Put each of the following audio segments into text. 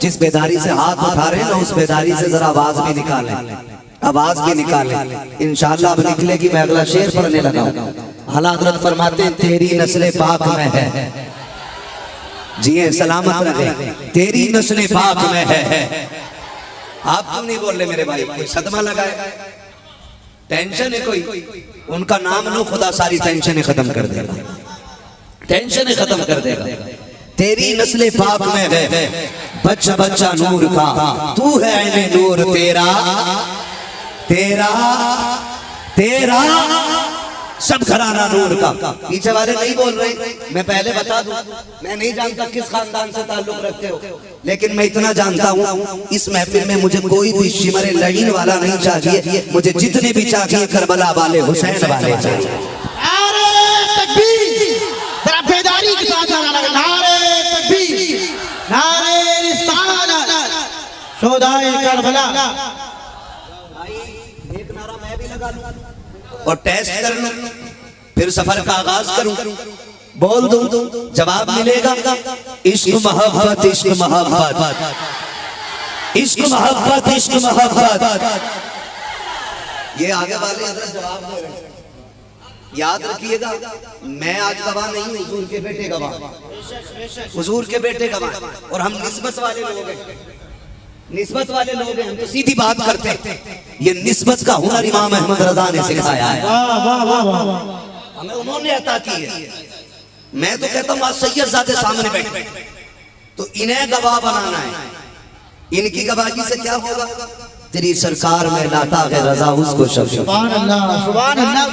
जिस बेदारी से हाथ उठा रहे हैं ना, उस बेदारी से जरा आवाज भी निकालें, आवाज भी निकालें। इंशाअल्लाह अब निकलेगी। मैं अगला शेर पढ़ने लगा हूं। आला हज़रत फरमाते हैं तेरी नस्ल पाक में है, जिए सलामत रहे, तेरी नस्ल पाक में है। आप क्यों नहीं बोल रहे मेरे भाई? कोई सदमा लगाए, टेंशन है कोई? उनका नाम लो, खुदा सारी टेंशन खत्म कर देगा, टेंशन खत्म कर देगा। तेरी नस्ल पाक में है, बच्चा बच्चा नूर का, तू है ऐने नूर, तेरा तेरा तेरा सब घराना नूर का। पीछे वाले नहीं बोल रहे, मैं पहले बता दूं, मैं नहीं जानता किस खानदान से ताल्लुक रखते हो, लेकिन मैं इतना जानता हूं इस महफिल में मुझे कोई भी शिमरे लड़ीन वाला नहीं चाहिए, मुझे जितने भी चाहिए करबला वाले, हुसैन वाले चाहिए। नारे तकबीर, जरा बेदारी के साथ नारे तकबीर, नारे रिसालत, शोहदाए करबला। एक नारा मैं भी लगा लूं और टेस्ट कर लूं, फिर सफर का आगाज करूं, बोल दूं, जवाब मिलेगा। इश्क मोहब्बत, इश्क मोहब्बत, इश्क मोहब्बत, इश्क मोहब्बत। ये आगे वाले हज़रत जवाब दे रहे हैं। याद रखिएगा, मैं आज गवाह नहीं हूं, हुजूर के बेटे गवाह, हुजूर के बेटे गवाह, और हम निस्बत वाले लोग हैं, निस्बत वाले लोग हैं, हम तो सीधी बात करते हैं। ये निस्बत का हुनर इमाम अहमद रजा ने सिखाया है, हमें उन्होंने अता की है। मैं तो कहता हूँ आज सैयदजादे सामने बैठे तो इन्हें गवाह बनाना है, इनकी गवाही से क्या होगा? तेरी सरकार में लाता है रजा उसको शब। सुभान अल्लाह, सुभान अल्लाह,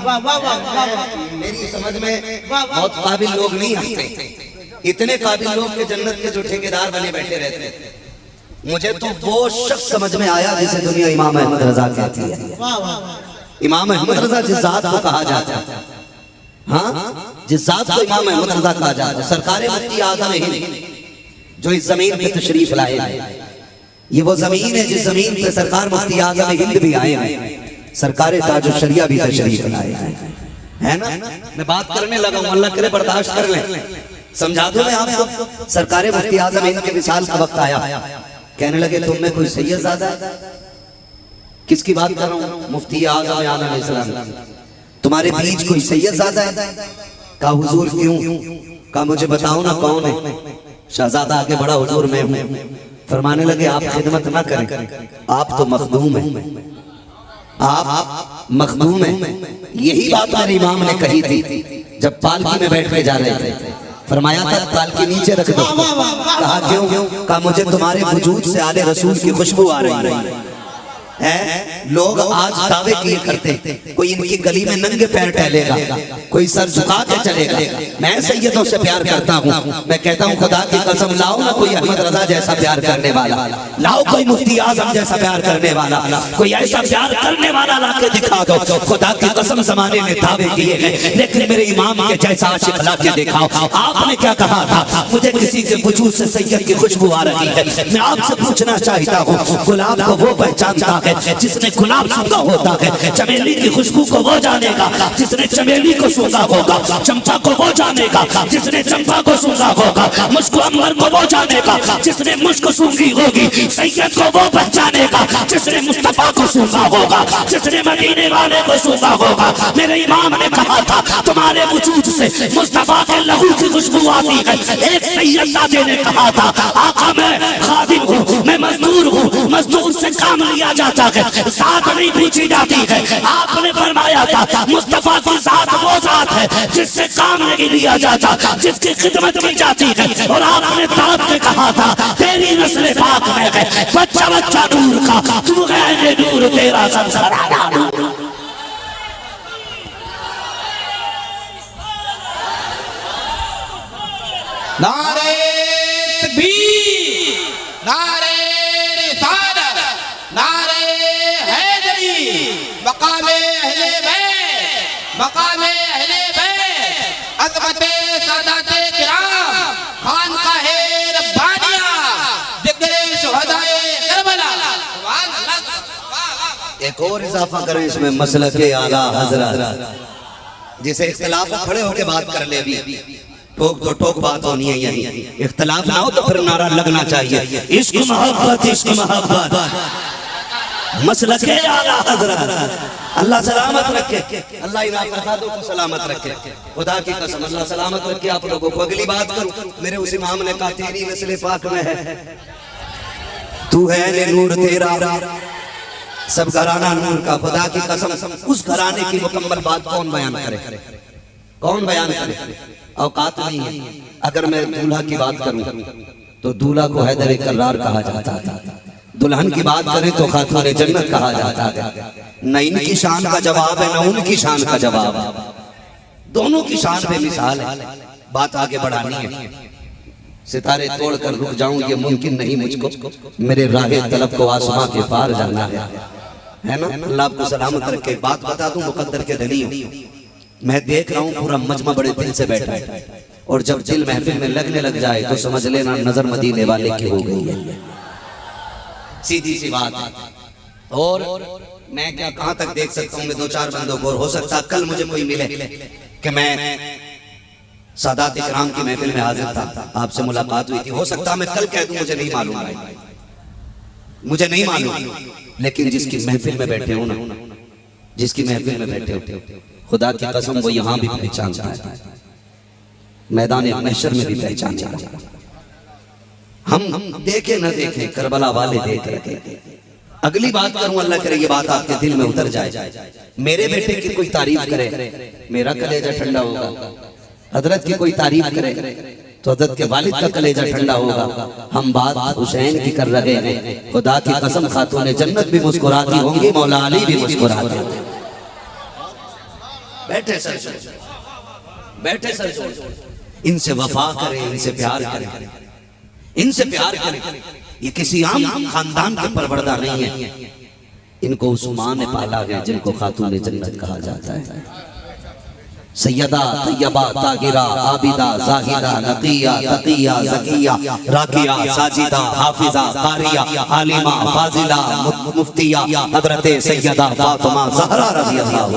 वाह वाह वाह। मेरी समझ में बहुत काबिल लोग नहीं आते, इतने काबिल लोग के जन्नत के जो ठेकेदार बने बैठे रहते हैं। मुझे तो वो शख्स समझ में आया जिसे दुनिया इमाम अहमद रजा कहती है। इमाम अहमद रजा जिस जात को कहा जाता है, हाँ, जिस जात को इमाम अहमद रजा कहा जाता है, सरकार मुफ्ती आज़म हिंद जो इस जमीन पे तशरीफ लाए हैं, ये वो जमीन है जिस जमीन पे सरकार मुफ्ती आज़म हिंद भी आए हैं, सरकार ताजुल शरिया भी तशरीफ लाए हैं, है ना? मैं बात करने लगा हूं, अल्लाह करे बर्दाश्त कर लें, समझा दूं मैं आपको। सरकार मुफ्ती आज़म हिंद के विसाल का वक्त आया, कहने लगे तुम में कोई सैयदजादा है? किसकी बात कर रहा हूँ? मुफ्ती आज़म अलैहिस्सलाम, तुम्हारे बीच कोई सैयदजादा है? कहा हुजूर क्यों? कहा मुझे बताओ ना कौन है? शहजादा आगे बड़ा, हुजूर मैं हूँ। फरमाने लगे आप खिदमत ना करें, आप तो मखदूम हैं, आप मखदूम हैं। यही बात मेरे इमाम ने कही थी जब पालकी में बैठ के जा रहे थे, फरमाया था पालकी नीचे रख दो। कहा क्यों? कहा मुझे तुम्हारे वजूद से आले रसूल की खुशबू आ रही है। लोग आज दावे किए करते, कोई इनकी गली में नंगे पैर टहलेगा, कोई सर झुका के चलेगा। मैं सैयदों से प्यार करता हूँ, मैं कहता हूँ खुदा की कसम लाओ ना कोई अहमद रजा जैसा प्यार करने वाला, लाओ कोई मुफ्ती आज़म जैसा प्यार करने वाला, कोई ऐसा प्यार करने वाला ला के दिखा दो। खुदा की कसम जमाने में दावे किए हैं, लेकिन मेरे इमाम के जैसा आशिक ला के दिखाओ। आपने क्या कहा था? मुझे किसी के वजूद से सैयद की खुशबू आ रही है। मैं आपसे पूछना चाहता हूँ, गुलाब को वो पहचानता है जिसने गुलाब सूंघा होता है, चमेली की खुशबू को वो जानेगा जिसने चमेली को सूंघा होगा, चंपा को वो जानेगा जिसने चंपा को सूंघा होगा, मुस्को अंबर को वो जानेगा जिसने मुस्को सूंघी होगी, सैयद को वो पहचानेगा जिसने मुस्तफा को सूंघा होगा, जिसने मदीने वाले को सूंघा होगा। मेरे इमाम ने कहा था तुम्हारे वजूद से मुस्तफा के लहू की खुशबू आती है। एक सैयदजादे ने कहा था आका मैं खादिम हूँ, मैं मजदूर हूँ, मजदूर से काम लिया जाता है, साथ नहीं पूछी जाती है। आपने फरमाया था मुस्तफा की जात वो जात है जिससे काम नहीं लिया जाता, जिसकी खिदमत की जाती है। और आपने तड़प के कहा था तेरी नस्ल पाक में है, बच्चा बच्चा नूर का, तू है नूर, तेरा सरसराना नूर। नारे तकबीर, नारे रिसालत, नारे हैदरी, मकामे अहले बैत, मकामे अहले बैत, अज़मते सादाते किराम, खानकाहे रब्बानिया, ज़िक्रे शुहदाए करबला। सुभान अल्लाह। एक और इजाफा करें इसमें, मसलके आला हज़रत, जिसे इख्तिलाफ खड़े होकर बात कर ले भी, टोक तो टोक बात होनी है यही, इख्तलाफ ना हो तो फिर नारा लगना चाहिए, इश्क मोहब्बत इश्क मोहब्बत। मसलक है आला हज़रत। अल्लाह सलामत रखे, अल्लाह इन फसादों को सलामत रखे, खुदा की कसम अल्लाह सलामत रखे आप लोगों को। अगली बात करूं, मेरे उस इमाम ने कहा तेरी नस्ल पाक में है, तू है ने नूर तेरा, सब घराना नूर का। खुदा की कसम उस घराने की मुकम्मल बात कौन बयान करे, कौन बयान करे, औकात नहीं है। अगर मैं दूल्हा की बात करूं तो दूल्हा को हैदर कर्रार कहा जाता था, दुल्हन की बात करें तो खातून जन्नत कहा जाता है। न इनकी शान का जवाब है न उनकी शान का जवाब, दोनों की शान पे मिसाल है। बात आगे बढ़ानी है, सितारे तोड़कर रुक जाऊं ये मुमकिन नहीं मुझको, मेरे राहे तलब को आसमां के पार जाना है ना। अल्लाह आपको सलामत रखे। बात बता दूं मुकद्दर के धनी हूं, मैं देख रहा हूं पूरा मजमा बड़े दिल से बैठा है, और जब दिल महफिल में लगने लग जाए तो समझ लेना नजर मदीने वाले की हो गई है, सीधी सी बात है। और मैं क्या कहां तक देख सकता हूं मैं दो चार बंदों को, और हो सकता है कल मुझे कोई मिले कि मैं सादात इकराम की महफिल में हाजिर था, आपसे मुलाकात हुई थी, हो सकता है मैं कल कह दूं मुझे नहीं मालूम, मुझे नहीं मालूम, लेकिन जिसकी महफिल में बैठे हो ना, जिसकी महफिल में बैठे हो, खुदा की कसम वो यहां भी पहचानता है, मैदान महशर में भी पहचानता है। हम देखे न देखे करबला वाले देख रहे। अगली बात करूं, अल्लाह करे ये बात आपके दिल में उतर जाए, मेरे बेटे की कोई तारीफ करे मेरा कलेजा ठंडा होगा, हजरत की कोई तारीफ करे तो हजरत के वालिद का कलेजा ठंडा होगा। हम बात हुसैन की कर रहे हैं, खुदा की कसम खातून जन्नत भी मुस्कुराती होंगी, मौला अली भी मुस्कुराते होंगे। बैठे सर बैठे सर, इनसे वफा करें, इनसे प्यार करें, इनसे प्यार करें। ये किसी आम खानदान के परवरदा नहीं है, इनको उस मां ने पाला है जिनको खातून जन्नत कहा जाता है। सैयदा तैयबा तागिरा आबिदा जाहिदा नकिया तकिया ज़किया राकिया साजिदा हाफिजा कारिया आलिमा फाजिला मुफ्तिया हजरत सैयदा फातिमा ज़हरा रज़ी अल्लाह।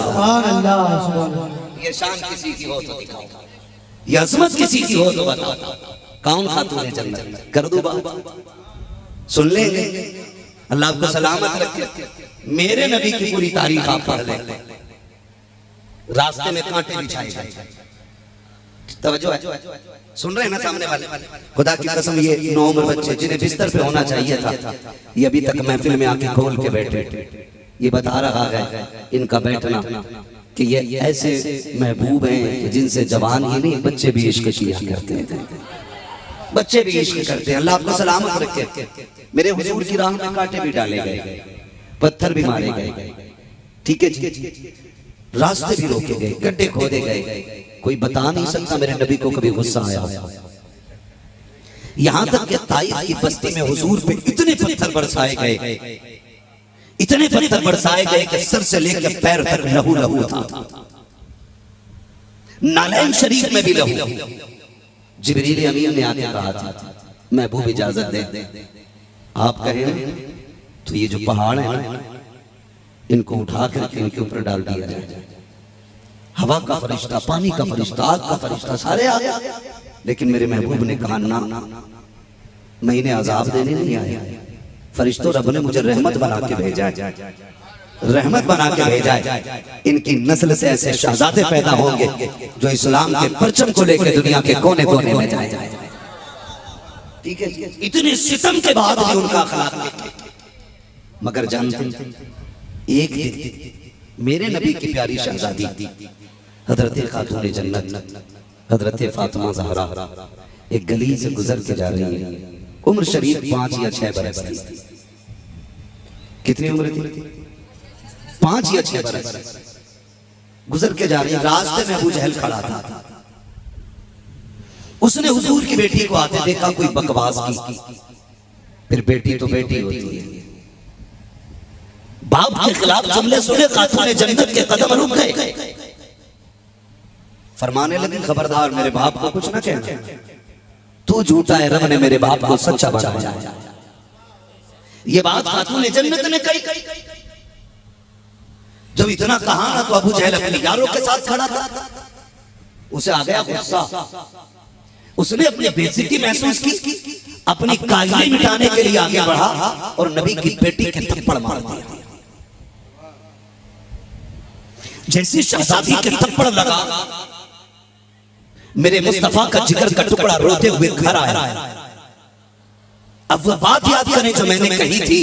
ये शान किसी की हो तो दिखाओ, ये अज़मत किसी की हो तो बताओ, कौन खातून जन्नत कर दो बात, सुन लेंगे। अल्लाह आपको सलामत रखे। मेरे नबी की पूरी तारीफ आप पढ़ लें, रास्ते में कांटे बिछाए गए, तवज्जो है, सुन रहे हैं ना सामने वाले। खुदा की कसम ये नौउम्र बच्चे जिन्हें बिस्तर पे होना चाहिए था, ये अभी तक महफिल में आके खोल के बैठे, ये बता रहा है इनका बैठना कि ये ऐसे महबूब हैं जिनसे जवान ही नहीं बच्चे भी इश्क किया करते हैं, बच्चे भी इश्क करते हैं। अल्लाह आपको सलामत रखे। मेरे हुजूर की राह में कांटे भी डाले गए, पत्थर भी मारे गए, ठीक है जी, रास्ते भी रोके गए, गड्ढे खोदे गए, कोई बता नहीं सकता मेरे नबी को कभी गुस्सा आया। यहां तक कि ताइफ की बस्ती में हुजूर पे इतने पत्थर बरसाए गए, इतने पत्थर बरसाए गए कि सर से लेकर पैर तक लहू लहू था। नालैन शरीफ में भी लहू। जिब्रील अमीन ने आके कहा था महबूब इजाजत दे, आप कहें तो ये जो पहाड़ है ना इनको उठा कर इनके ऊपर डाल दिया जाए। हवा का फरिश्ता, पानी का फरिश्ता, आग का फरिश्ता सारे आ गए, लेकिन मेरे महबूब ने कहा ना, मैं इन्हें अजाब देने नहीं आया, फरिश्तों रब ने मुझे रहमत बना के भेजा है, रहमत बना के भेजा है। इनकी नस्ल से ऐसे शहजादे पैदा होंगे जो इस्लाम के परचम को लेकर दुनिया के कोने कोने में जाए। ठीक है, इतने सितम के बाद भी उनका अखलाक, मगर जानते एक दिन मेरे नबी की प्यारी शहजादी हजरत खातून जन्नत हजरत फातिमा ज़हरा एक गली से गुजर के जा रही है। उम्र शरीफ 5 या 6 बरस थी। कितनी उम्र थी? 5 या 6 बरस। गुजर के जा रही है, रास्ते में अबू जहल खड़ा था। उसने हुजूर की बेटी को आते देखा, कोई बकवास की, फिर बेटी तो बेटी होती है, बाप के खिलाफ जुमले सुने, खातून जन्नत के कदम रुक गए। फरमाने लगे खबरदार मेरे बाप को कुछ ना कहना, तू झूठा है, रब ने मेरे बाप को सच्चा बनाया। ये बात खातून जन्नत ने कही। जब इतना कहा ना तो अबू जहल अपने यारों के साथ खड़ा था, उसे आ गया गुस्सा, उसने अपनी बेइज्जती महसूस की, अपनी कायली मिटाने के लिए आगे बढ़ा और नबी की बेटी के थप्पड़ मार दिया। जैसे शहजादी के थप्पड़ लगा, मेरे मुस्तफा का जिगर का टुकड़ा रोते हुए घर आया। अब वो बात याद करें जो मैंने कही थी,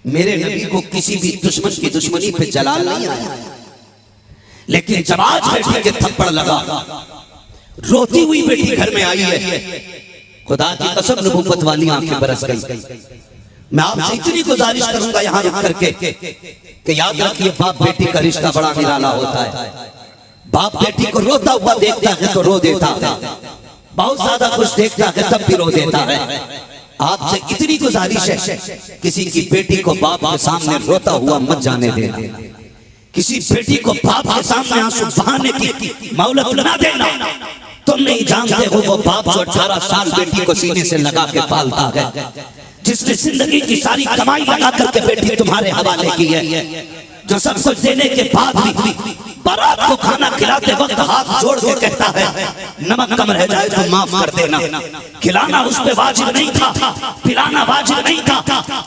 मेरे नबी को किसी भी दुश्मन की दुश्मनी पे जलाल नहीं आया, लेकिन जब आज बेटी के थप्पड़ लगा, रोती हुई बेटी घर में आई है, खुदा की कसम नबूवत वाली आंखें बरस गई। मैं आपसे इतनी गुजारिश करूंगा यहां रुक करके कि याद रखिए, बाप बेटी का रिश्ता बड़ा निराला होता है। बाप बेटी को रोता हुआ देखता है तो रो देता है, बहुत ज्यादा खुश देखता है तब भी रो देता है। आपसे इतनी गुजारिश है, किसी की बेटी को बाप के सामने रोता हुआ मत जाने देना, किसी बेटी को बाप के सामने आंसू बहाने की मोहलत न देना। तुम नहीं जानते हो वो बाप जो 18 साल बेटी को सीने से लगा के पालता है, जिसने जिंदगी की सारी कमाई लगा करके बेटी तुम्हारे हवाले की है, जो सब कुछ देने के बाद भी बारात को खाना खिलाते वक्त हाथ जोड़ के कहता है नमक कम रह जाए तो माफ कर देना। खिलाना उस पे वाजिब नहीं था, पिलाना वाजिब नहीं था,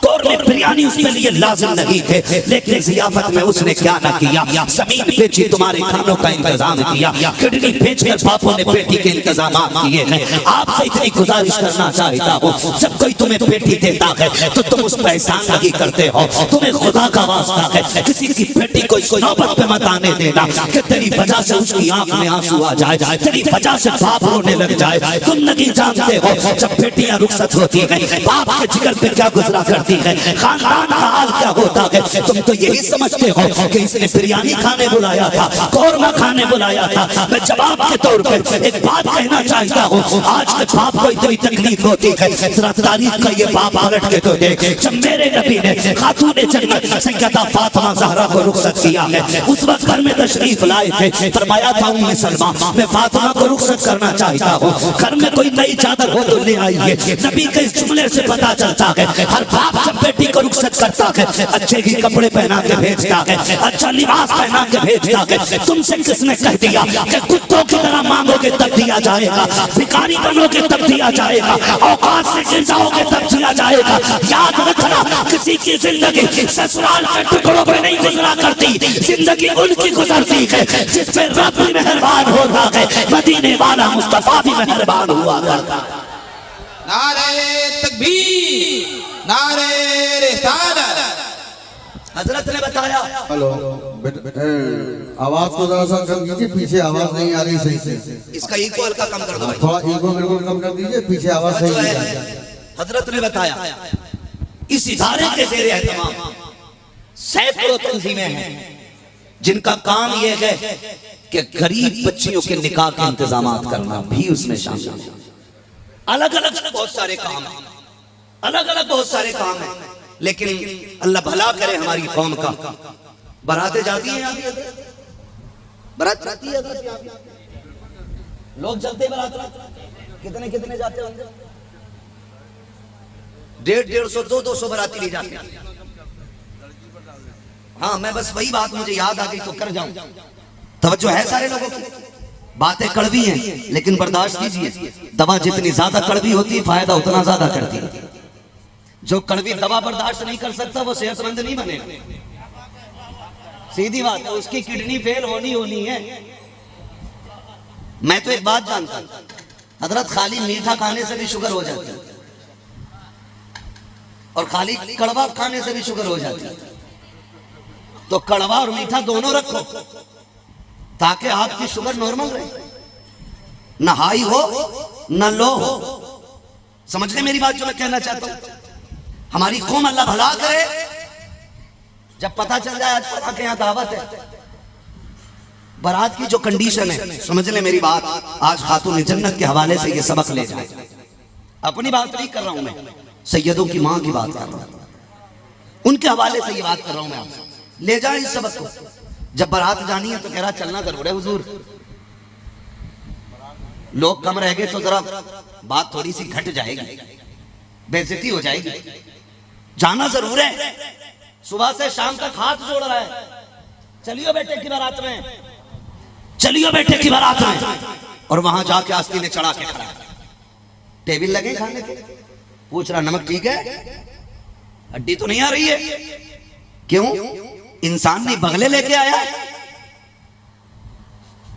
कौरने बिरयानी उसके लिए लाजिम नहीं थे, लेकिन जियाफत में उसने क्या ना किया, जमीन बेची तुम्हारे खानों का इंतजाम किया, किडनी बेचकर बापों ने बेटी के इंतजाम किए हैं। आपसे इतनी गुजारिश करना चाहता हूँ, जब कोई तुम्हें बेटी देता है तो तुम उस पर एहसान नहीं करते हो, तुम्हें खुदा का वास्ता है किसी की बेटी को इस नौबत पे मत आने देना कि तेरी वजह से उसकी आंख में आंसू आ जाए, तेरी वजह से बाप रोने लग जाए। तुम नहीं जानते हो जब बेटियां रुखसत होती हैं बाप के जिगर पे क्या गुजरा करती है, खानदान का हाल क्या होता है। तुम तो यही समझते हो कि इसने बिरयानी खाने बुलाया था, कौरमा खाने बुलाया था। मैं जवाब के तौर पर एक बात कहना चाहता हूँ, आज के बाप को इतनी तकलीफ होती है, जरा तारीफ का ये बाप पलट के तो देख, जब मेरे नबी ने खातून जन्नत सैयदा फातिमा ज़हरा को रुखसत किया है, उस वक्त घर में तशरीफ लाए थे, फरमाया था उम्मे सलमा मैं फातिमा को रुखसत करना चाहता हूँ, घर में कोई नई चादर हो तो ले आइए। नबी के इस जुमले से पता चलता है हर बाप जब बेटी को रुखसत करता है अच्छे ही कपड़े पहना के भेजता है, अच्छा लिबास पहना के भेजता है। तुमसे किसने कह दिया कि कुत्तों की तरह मांगोगे तब दिया जाएगा, भिखारी बनोगे तब दिया जाएगा, औकात से गिर जाओगे तब दिया जाएगा। याद रखना, किसी की जिंदगी ससुराल के टुकड़ों पे नहीं गुजरा करती, जिंदगी उनकी गुजरती है जिस पे रब भी मेहरबान होता है, मदीने वाला मुस्तफा भी मेहरबान हुआ करता है। नारे तकबीर, नारे रिसालत। हजरत ने बताया, हेलो आवाज को जरा सा कम कीजिए, पीछे आवाज नहीं आ रही सही से। इसका इको हल्का कम कर दो भाई, थोड़ा इको मेरे को कम कर दीजिए, पीछे आवाज सही नहीं आ रही। हजरत ने बताया इस इदारे के ज़ेरे एहतमाम सैकड़ों तंजीमें हैं जिनका काम यह है कि गरीब बच्चियों के निकाह के इंतजामात करना भी उसमें शामिल है। अलग अलग बहुत सारे काम हैं, अलग अलग बहुत सारे काम हैं, लेकिन अल्लाह भला करे हमारी कौम का। बारातें जाती हैं, बारात जाती है, लोग चलते बारात, कितने कितने जाते होंगे, 150-150, 200 बाराती ले जाते हैं। हाँ, मैं बस वही बात मुझे याद आ गई तो कर जाऊं। तवज्जो है सारे लोगों की, बातें कड़वी हैं लेकिन बर्दाश्त कीजिए। दवा जितनी ज्यादा कड़वी होती है फायदा उतना ज्यादा करती है। जो कड़वी दवा बर्दाश्त नहीं कर सकता वो सेहतमंद नहीं बनेगा, सीधी बात है, उसकी किडनी फेल होनी है। मैं तो एक बात जानता हूं, हजरत खाली मीठा खाने से भी शुगर हो जाती है और खाली कड़वा खाने से भी शुगर हो जाती है। तो कड़वा और मीठा दोनों रखो ताकि आपकी शुगर नॉर्मल रहे, ना हाई हो ना लो हो। समझ ले मेरी बात जो मैं कहना चाहता हूं। हमारी कौम अल्लाह भला करे, जब पता चल जाए आज पता के यहाँ दावत है, बारात की जो कंडीशन है, समझ ले मेरी बात, आज खातून जन्नत के हवाले से ये सबक ले जाए। अपनी बात नहीं कर रहा हूं मैं, सैयदों की मां की बात कर रहा हूं, उनके हवाले से ये बात कर रहा हूं मैं आपसे। ले जाए इस सबक को। जब बारात जानी है तो कह रहा चलना जरूर है हुजूर, लोग कम रह गए तो जरा बात थोड़ी सी घट जाएगी, बेइज्जती हो जाएगी, जाना जरूर है। सुबह से शाम तक हाथ जोड़ रहा है, चलियो बेटे की बारात में, चलियो बेटे की बारात में। और वहां जाके आस्तीन चढ़ा के खड़ा, टेबल लगे खाने के, पूछ रहा नमक ठीक है, हड्डी तो नहीं आ रही है, क्यों? इंसान नहीं बगले लेके आया,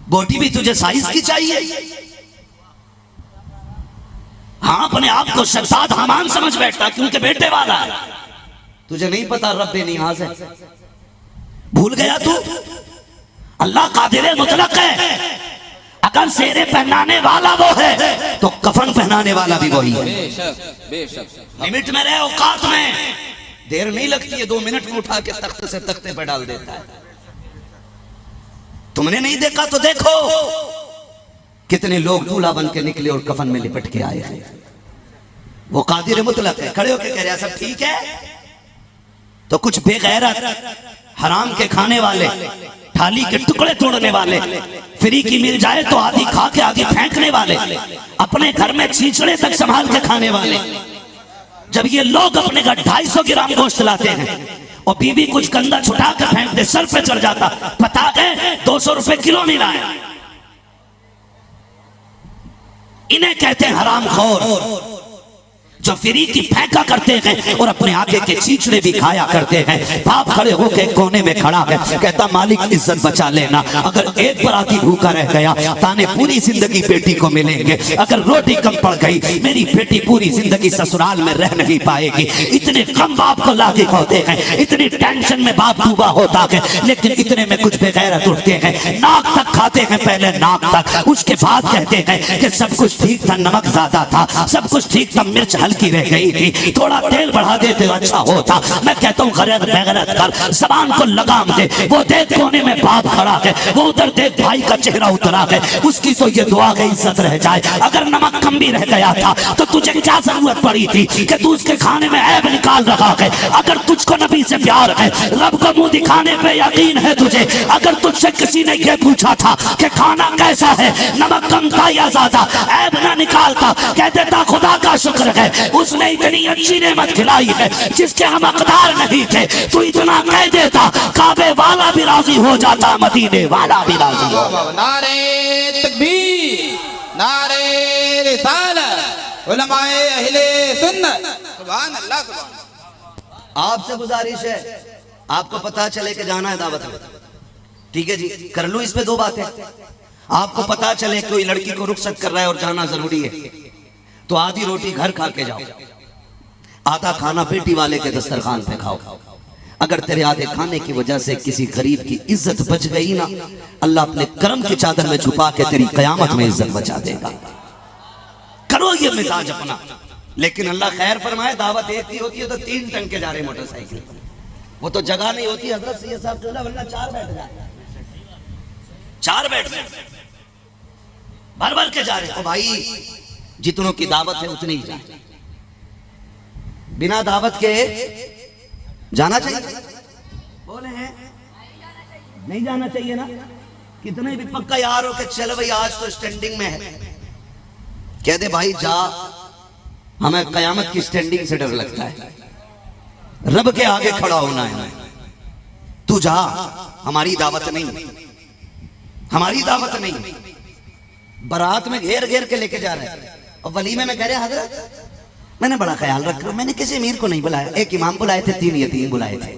बोटी भी तुझे साइज की चाहिए। हाँ, अपने आप को शहजाद हमान समझ बैठता क्योंकि बेटे वाला है। तुझे नहीं पता रब्बे नियाज है, भूल गया तू? अल्लाह कादिर मुतलक है। अगर सेरे पहनाने वाला वो है तो कफन पहनाने वाला भी वही है। बेशक बेशक। लिमिट में रहे, औकात में। देर नहीं लगती है, 2 मिनट में उठा के तख्ते से तख्ते पर डाल देता है। तुमने नहीं देखा तो देखो, कितने लोग दूल्हा बन के निकले और कफन में लिपट के आए हैं। वो कादिर मुतलक है। खड़े होके कह रहे सब ठीक है, तो कुछ बेगैरत हराम के खाने वाले, थाली के टुकड़े तोड़ने वाले, फ्री की मिल जाए तो आधी खा के आधी फेंकने वाले, अपने घर में छींचड़े तक संभाल के खाने वाले, जब ये लोग अपने घर 250 ग्राम गोश्त लाते हैं और बीवी कुछ कंधा छुटा कर फेंक दे, सर पे चढ़ जाता, पता है 200 रुपए किलो मिला है। इन्हें कहते हैं हरामखोर, जो फ्री की फेंका करते हैं और अपने आगे के चीचड़े भी खाया करते हैं। बाप खड़े होके कोने में खड़ा है, कहता मालिक इज्जत बचा लेना, अगर एक बराती भूखा रह गया ताने पूरी जिंदगी बेटी को मिलेंगे, अगर रोटी कम पड़ गई मेरी बेटी पूरी जिंदगी ससुराल में रह नहीं पाएगी। इतने कम बाप को लागे होते हैं, इतनी टेंशन में बाप डूबा होता है, लेकिन इतने में कुछ बेगैरत उठते हैं, नाक तक खाते हैं, पहले नाक तक, उसके बाद कहते हैं कि सब कुछ ठीक था, नमक ज्यादा था, सब कुछ ठीक था, मिर्च की रह गई थी, थोड़ा तेल बढ़ा देते अच्छा होता। मैं कहता हूँ गैरत बेगैरत कर, जबान को लगाम दे। वो देख कोने में बाप खड़ा है, वो उधर देख भाई का चेहरा उतरा है, उसकी तो ये दुआ है इज्जत रह जाए। अगर नमक कम भी रह गया था तो तुझे क्या जरूरत पड़ी थी कि तू उसके खाने में ऐब निकाल रखा है? अगर तुझको नबी से प्यार है, रब को मुंह दिखाने पे यकीन है तुझे, अगर तुझसे किसी ने ये पूछा था कि खाना कैसा है, नमक कम था या ज्यादा, ऐब ना निकालता, कह देता खुदा का शुक्र है उसने इतनी अच्छी नेमत खिलाई है जिसके हम हकदार नहीं थे। तू इतना कह देता, काबे वाला भी राजी हो जाता, मदीने वाला भी राजी हो जाता। नारे तकबीर, नारे रिसालत, उलमाए अहले सुन्नत, सुभान अल्लाह सुभान। आपसे गुजारिश है, आपको पता चले कि जाना है दावत में, ठीक है जी, कर लूं इसमें 2 बातें। आपको पता चले कोई लड़की को रुखसत कर रहा है और जाना जरूरी है, तो आधी रोटी घर खा के जाओ, आधा खाना बेटी वाले के दस्तरखान पे खाओ। अगर तेरे आधे खाने की वजह से किसी गरीब की इज्जत बच गई ना, अल्लाह अपने करम की चादर में छुपा के तेरी कयामत में इज्जत बचा देगा। करो ये मिजाज अपना। लेकिन अल्लाह खैर फरमाए, दावत एक ही होती है तो 3 टंके जा रहे मोटरसाइकिल, वो तो जगह नहीं होती। हजरत सैयद साहब चला, वरना 4 बैठ जाए, 4 बैठ जाए, भर भर के जा रहे। तो भाई जितनों की दावत है उतनी ही जाए, बिना दावत के जाना चाहिए? बोले हैं नहीं जाना चाहिए ना? कितने भी पक्का यार हो के चल भाई आज तो स्टैंडिंग में है, कह दे भाई जा, हमें कयामत की स्टैंडिंग से डर लगता है, रब के आगे खड़ा होना है, तू जा, हमारी दावत नहीं, हमारी दावत नहीं। बारात में घेर घेर के लेके जा रहे हैं और वलीमे में कह रहे हजरत मैंने बड़ा ख्याल रखा, मैंने किसी अमीर को नहीं बुलाया, एक इमाम बुलाए थे, 3 यतीम बुलाए थे,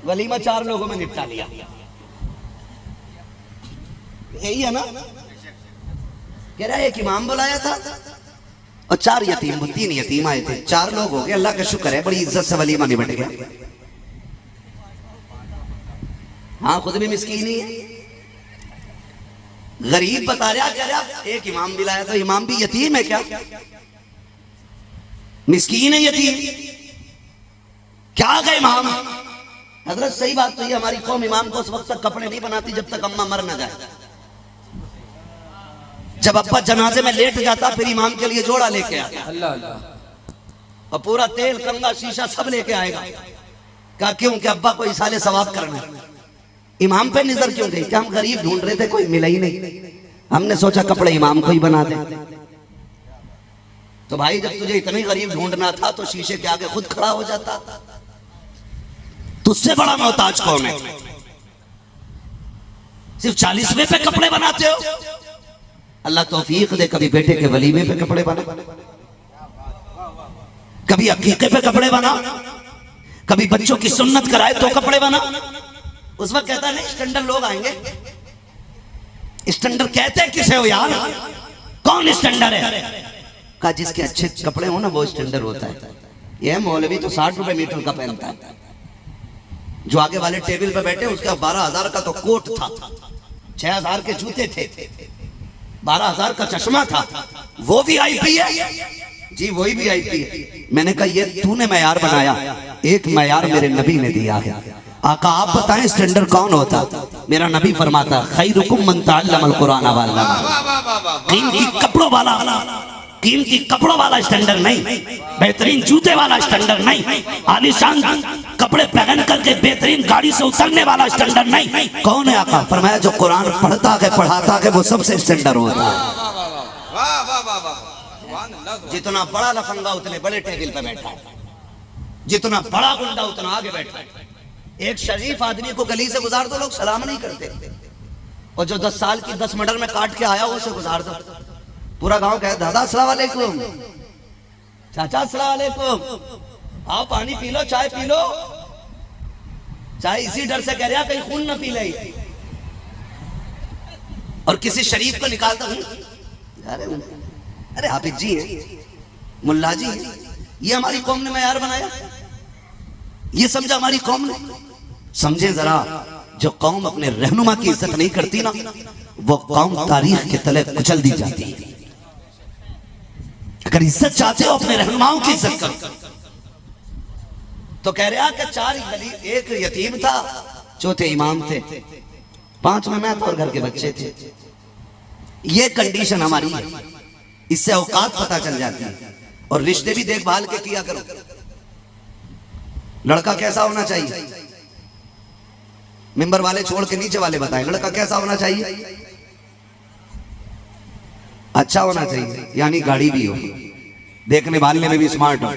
वलीमा 4 लोगों में निपटा लिया। यही है ना? कह रहा है एक इमाम बुलाया था और 4 यतीम, 3 यतीम आए थे, 4 लोग हो गए। अल्लाह का शुक्र है बड़ी इज्जत से वलीमा निपट गया। हाँ, खुद भी मिस्कीन ही है, गरीब बता रहा, कह रहा एक इमाम भी लाया, तो इमाम भी यतीम है क्या? मिस्कीन है, यतीम, क्या गए इमाम? हजरत सही बात तो ये, हमारी कौम इमाम को उस वक्त तक कपड़े नहीं बनाती जब तक अम्मा मर न जाए। जब अब्बा जनाजे में लेट जाता फिर इमाम के लिए जोड़ा लेके आता, अल्लाह अल्लाह, और पूरा तेल कंगा शीशा सब लेके आएगा। क्या? क्यों? कि अब्बा को इसाले सवाब करना है। इमाम पे नजर क्यों गई? क्या हम गरीब ढूंढ रहे थे, कोई मिला ही नहीं, हमने सोचा कपड़े इमाम को ही बना दे। तो भाई जब तुझे इतनी गरीब ढूंढना था तो शीशे के आगे खुद खड़ा हो जाता, तुझसे बड़ा मोहताज कौन है? सिर्फ 40वें पे कपड़े बनाते हो। अल्लाह तौफीक दे कभी बेटे के वलीमे पे कपड़े बना, कभी अकीके पे कपड़े बना, कभी बच्चों की सुन्नत कराए तो कपड़े बना। उस वक्त कहता नहीं स्टैंडर्ड लोग आएंगे। स्टैंडर्ड कहते हैं किसे हो यार? कौन स्टैंडर्ड है? का जिसके अच्छे कपड़े हो ना वो स्टैंडर्ड होता है। यह मौलवी तो 60 रुपए मीटर का पहनता है, जो आगे वाले टेबल पे बैठे उसका 12,000 का तो कोट था, 6,000 के जूते थे, 12,000 का चश्मा था, वो भी आईपी है जी, वही भी आईपी है। मैंने कहा ये तूने मैयार बनाया, एक मैयार मेरे नबी ने दिया है। आका आप बताएं स्टैंडर्ड कौन होता? मेरा नबी फरमाता खैरुकुम मन तअल्लमल कुरान व अल्लमा। कीमती कपड़ों वाला, कीमती कपड़ों वाला स्टैंडर्ड नहीं, बेहतरीन जूते वाला स्टैंडर्ड नहीं, आलीशान कपड़े पहन करके बेहतरीन गाड़ी से उतरने वाला स्टैंडर्ड नहीं। कौन है आका? फरमाया जो कुरान पढ़ता है पढ़ाता है वो सबसे स्टैंडर्ड होता है। जितना बड़ा लफंगा उतने बड़े टेबल पे बैठा है, जितना बड़ा गुंडा उतना आगे बैठा है। एक शरीफ आदमी को गली से गुजार दो लोग सलाम नहीं करते, और जो 10 साल की 10 मर्डर में काट के आया उसे गुजार दो, पूरा गांव कहे दादा अस्सलाम वालेकुम, चाचा अस्सलाम वालेकुम, आओ पानी पी लो, चाय पी लो। चाय इसी डर से कह रहा कहीं खून न पी ले। और किसी शरीफ को निकालता हूं, अरे हाफिज जी है, मुल्ला जी है, ये हमारी कौम ने मैयार बनाया, ये समझा हमारी कौम ने। समझे जरा, जो कौम अपने रहनुमा की इज्जत नहीं करती ना, वो कौम तारीख के तले कुचल दी जाती है। अगर इज्जत चाहते हो अपने रहनुमाओं की इज्जत करो। तो कह रहा कि 4 गली, एक यतीम था, चौथे इमाम थे, 5 में मैं था और घर के बच्चे थे। ये कंडीशन हमारी है, इससे औकात पता चल जाती है। और रिश्ते भी देखभाल के किया करो। लड़का कैसा होना चाहिए? मिंबर वाले छोड़ के नीचे वाले बताएं, लड़का कैसा होना चाहिए? अच्छा होना चाहिए, यानी गाड़ी भी हो, देखने वाले में भी स्मार्ट हो।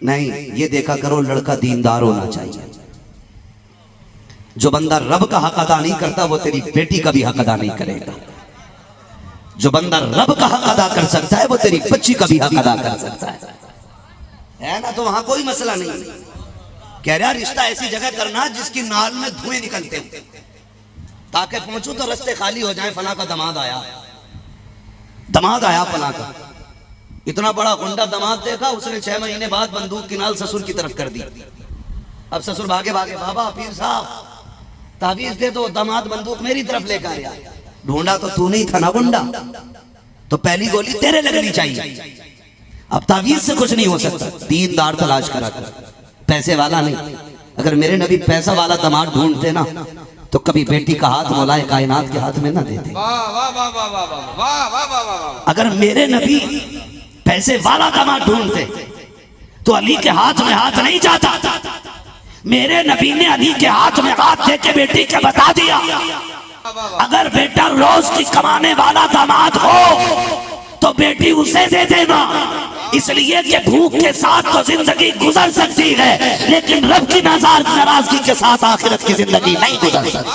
नहीं, ये देखा करो लड़का दीनदार होना चाहिए। जो बंदा रब का हक अदा नहीं करता वो तेरी बेटी का भी हक अदा नहीं करेगा। जो बंदा रब का हक अदा कर सकता है वो तेरी बच्ची का भी हक अदा कर सकता है ना? तो वहां कोई मसला नहीं। कह रहा रिश्ता ऐसी जगह करना जिसकी नाल में धुएं निकलते हो, ताकि पहुंचू तो रास्ते खाली हो जाए। फला का दामाद आया, दामाद आया फला का, इतना बड़ा गुंडा दामाद देखा, उसने 6 महीने बाद बंदूक की नाल ससुर की तरफ कर दी। अब ससुर भागे भागे, बाबा पीर साहब ताबीज दे दो, दामाद बंदूक मेरी तरफ लेकर आया। ढूंढा तो तू नहीं था ना गुंडा, तो पहली गोली तेरे लगनी चाहिए। अब ताबीज से कुछ नहीं हो सकता, दीनदार तलाश करा कर, पैसे वाला नहीं। अगर मेरे नबी पैसा वाला दामाद ढूंढते ना तो कभी बेटी का हाथ मौलाए कायनात के हाथ में ना देते। अगर मेरे नबी पैसे वाला दामाद ढूंढते तो अली के हाथ में हाथ नहीं जाता। मेरे नबी ने अली के हाथ में हाथ दे के बेटी के बता दिया, अगर बेटा रोज की कमाने वाला दामाद हो तो बेटी उसे दे देना, इसलिए कि भूख के साथ तो जिंदगी गुजर सकती है, लेकिन रब की नाराजगी के साथ आखिरत की जिंदगी नहीं गुजर सकती।